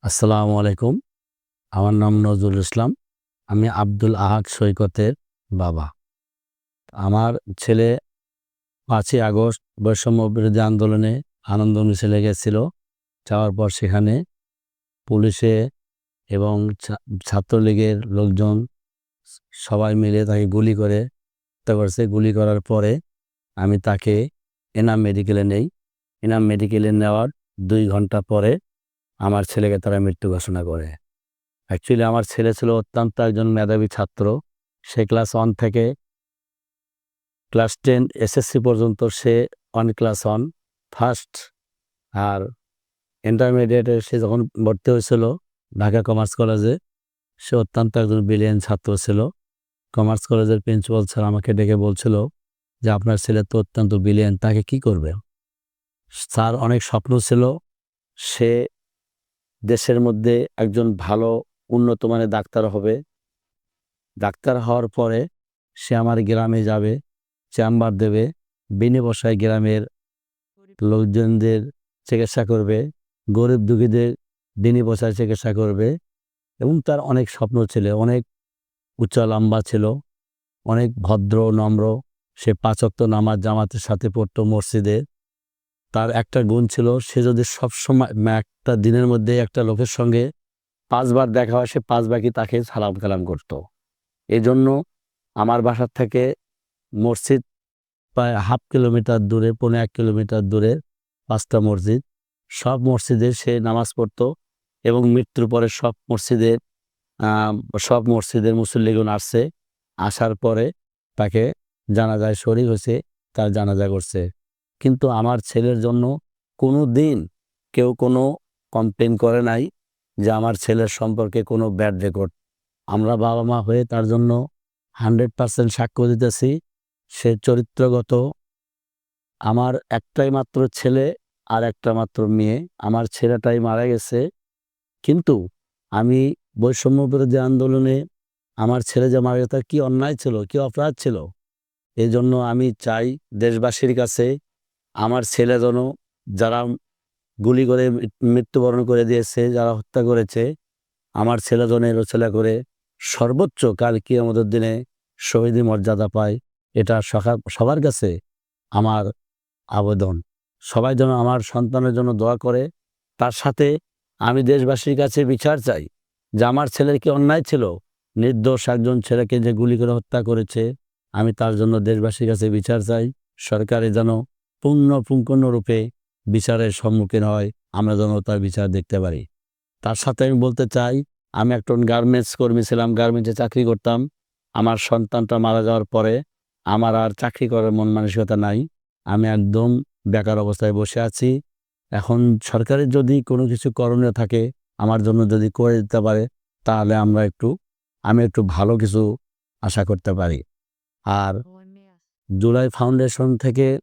আসসালামু আলাইকুম। আমার নাম নজরুল ইসলাম। আমি আব্দুল আহাদ সৈকতের বাবা। আমার ছেলে ৫ই আগস্ট বৈষম্য বিরোধী আন্দোলনে আনন্দ মিছিলে গেছিল। যাওয়ার পর সেখানে পুলিশে এবং ছাত্রলীগের লোকজন সবাই মিলে তাকে গুলি করে হত্যা করেছে। গুলি করার পরে আমি তাকে এনাম মেডিকেলে নেই। এনাম মেডিকেলে নেওয়ার ২ ঘন্টা পরে আমার ছেলেকে তারা মৃত্যু ঘোষণা করে। অ্যাকচুয়ালি আমার ছেলে ছিল অত্যন্ত একজন মেধাবী ছাত্র। সে ক্লাস 1 থেকে ক্লাস 10 এসএসসি পর্যন্ত সে ক্লাস 1 ফার্স্ট। আর ইন্টারমিডিয়েটে সে যখন ভর্তি হয়েছিল ঢাকা কমার্স কলেজে, সে অত্যন্ত একজন ব্রিলিয়ান্ট ছাত্র ছিল। কমার্স কলেজের প্রিন্সিপাল স্যার আমাকে ডেকে বলছিল যে, "আপনার ছেলে তো অত্যন্ত ব্রিলিয়ান্ট, তাকে কি করবে?" স্যার অনেক স্বপ্ন ছিল। সে দেশের মধ্যে একজন ভালো উন্নত মানের ডাক্তার হবে। ডাক্তার হওয়ার পরে সে আমার গ্রামে যাবে, চেম্বার দেবে, বিনে পয়সায় গ্রামের লোকজনদের চিকিৎসা করবে, গরিব দুঃখীদের বিনে পয়সায় চিকিৎসা করবে। এবং তার অনেক স্বপ্ন ছিল, অনেক উচ্চ লম্বা ছিল, অনেক ভদ্র নম্র। সে ৫ ওয়াক্ত নামাজ জামাতের সাথে পড়তো মসজিদে। তার একটা গুণ ছিল, সে যদি সবসময় একটা দিনের মধ্যে একটা লোকের সঙ্গে ৫ বার দেখা হয়, সে ৫ বারই তাকে সালাম কালাম করত। এজন্য আমার বাসার থেকে মসজিদ প্রায় হাফ কিলোমিটার দূরে, ১.৫ কিলোমিটার দূরে ৫টা মসজিদ। সব মসজিদে সে নামাজ পড়তো এবং মৃত্যুর পরে সব মসজিদের মুসল্লিগণ আসছে। আসার পরে তাকে জানাজায় শরীক হয়েছে, তার জানাজা করছে। কিন্তু আমার ছেলের জন্য কোনো দিন কেউ কোনো কমপ্লেইন করে নাই যে আমার ছেলের সম্পর্কে কোনো ব্যাড রেকর্ড। আমরা বাবা-মা হয়ে তার জন্য 100% সাক্ষ্য দিতেছি। সে চরিত্রগত। আমার একটাই মাত্র ছেলে আর একটা মাত্র মেয়ে। আমার ছেলেটাই মারা গেছে। কিন্তু আমি বৈষম্য বিরোধী আন্দোলনে আমার ছেলে যে মারা গেছে তার কি অন্যায় ছিল, কি অপরাধ ছিল? এজন্য আমি চাই দেশবাসীর কাছে আমার ছেলে যেন, যারা গুলি করে মৃত্যুবরণ করে দিয়েছে, যারা হত্যা করেছে, আমার ছেলে যেন এলোচেলা করে সর্বোচ্চ কাল কিয়ামতের দিনে শহীদি মর্যাদা পায়। এটা সবার কাছে আমার আবেদন। সবাই যেন আমার সন্তানের জন্য দোয়া করে। তার সাথে আমি দেশবাসীর কাছে বিচার চাই যে আমার ছেলের কি অন্যায় ছিল? নির্দোষ একজন ছেলেকে যে গুলি করে হত্যা করেছে, আমি তার জন্য দেশবাসীর কাছে বিচার চাই। সরকারে যেন পুঙ্খানুপুঙ্খরূপে বিচারের সম্মুখীন হয়, আমরা যেন তার বিচার দেখতে পারি। তার সাথে আমি বলতে চাই, আমি একজন গার্মেন্টস কর্মী ছিলাম, গার্মেন্টসে চাকরি করতাম। আমার সন্তানটা মারা যাওয়ার পরে আমার আর চাকরি করার মন মানসিকতা নাই। আমি একদম বেকার অবস্থায় বসে আছি। এখন সরকারের যদি কোনো কিছু করণীয় থাকে, আমার জন্য যদি করে দিতে পারে, তাহলে আমি একটু ভালো কিছু আশা করতে পারি। আর জুলাই ফাউন্ডেশন থেকে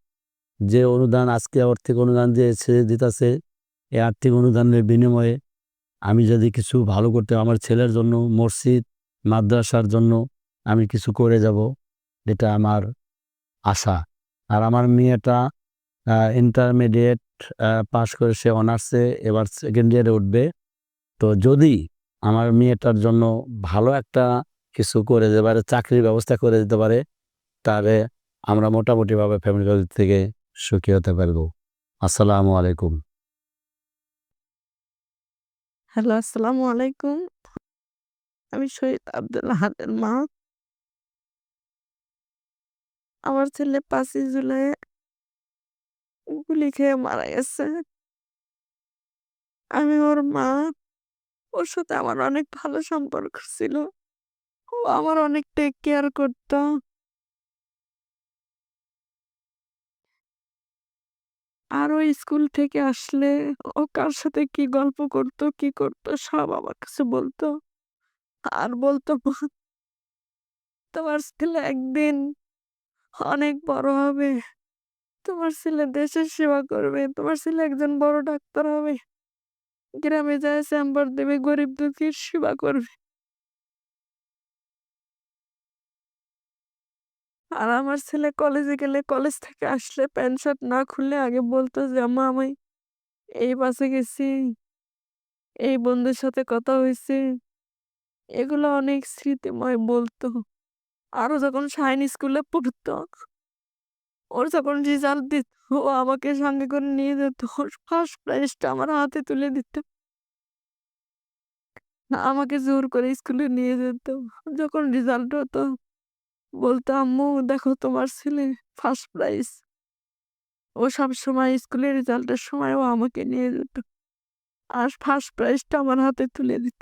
যে অনুদান, আজকে আর্থিক অনুদান দিতেছে, এই আর্থিক অনুদানের বিনিময়ে আমি যদি কিছু ভালো করতে, আমার ছেলের জন্য, মসজিদ, মাদ্রাসার জন্য আমি কিছু করে যাব, এটা আমার আশা। আর আমার মেয়েটা ইন্টারমিডিয়েট পাস করে সে অনার্সে এবার সেকেন্ড ইয়ারে উঠবে। তো যদি আমার মেয়েটার জন্য ভালো একটা কিছু করে দিতে পারে, চাকরির ব্যবস্থা করে দিতে পারে, তাহলে আমরা মোটামুটিভাবে ফ্যামিলি থেকে সুখী হতে পারব। আসসালামু আলাইকুম। হ্যালো, আসসালামু আলাইকুম। আমি শহীদ আব্দুল আহাদের মা। আমার ছেলে ৫ই জুলাই গুলি খেয়ে মারা গেছে। আমি ওর মা। ওর সাথে আমার অনেক ভালো সম্পর্ক ছিল। ও আমার অনেক টেক কেয়ার করত। আর ও স্কুল থেকে আসলে ও কার সাথে কি গল্প করত, কি করত সব আমার কাছে বলত। আর বলত, "মা, তোমার ছেলে একদিন অনেক বড় হবে। তোমার ছেলে দেশের সেবা করবে। তোমার ছেলে একজন বড় ডাক্তার হবে। গ্রামে যায় চেম্বার দেবে, গরিব দুঃখীর সেবা করবে।" আর আমার ছেলে কলেজে গেলে, কলেজ থেকে আসলে প্যান্ট শার্ট না খুললে আগে বলতো যে, "আম্মা, আমি এই বাসে গেছি, এই বন্ধুর সাথে কথা হইছে। এগুলো অনেক স্মৃতিময় বলতো। আরো যখন শাইন স্কুলে পড়তো, ওর যখন রেজাল্ট দিত, ও আমাকে সঙ্গে করে নিয়ে যেত। ওর ফার্স্ট প্রাইজটা আমার হাতে তুলে দিত। আমাকে জোর করে স্কুলে নিয়ে যেত। যখন রেজাল্ট হতো বলতো, "আম্মু দেখো তোমার ছেলে ফার্স্ট প্রাইজ।" ও সবসময় স্কুলের রেজাল্টের সময় ও আমাকে নিয়ে যেত। আর ফার্স্ট প্রাইজটা আমার হাতে তুলে দিত।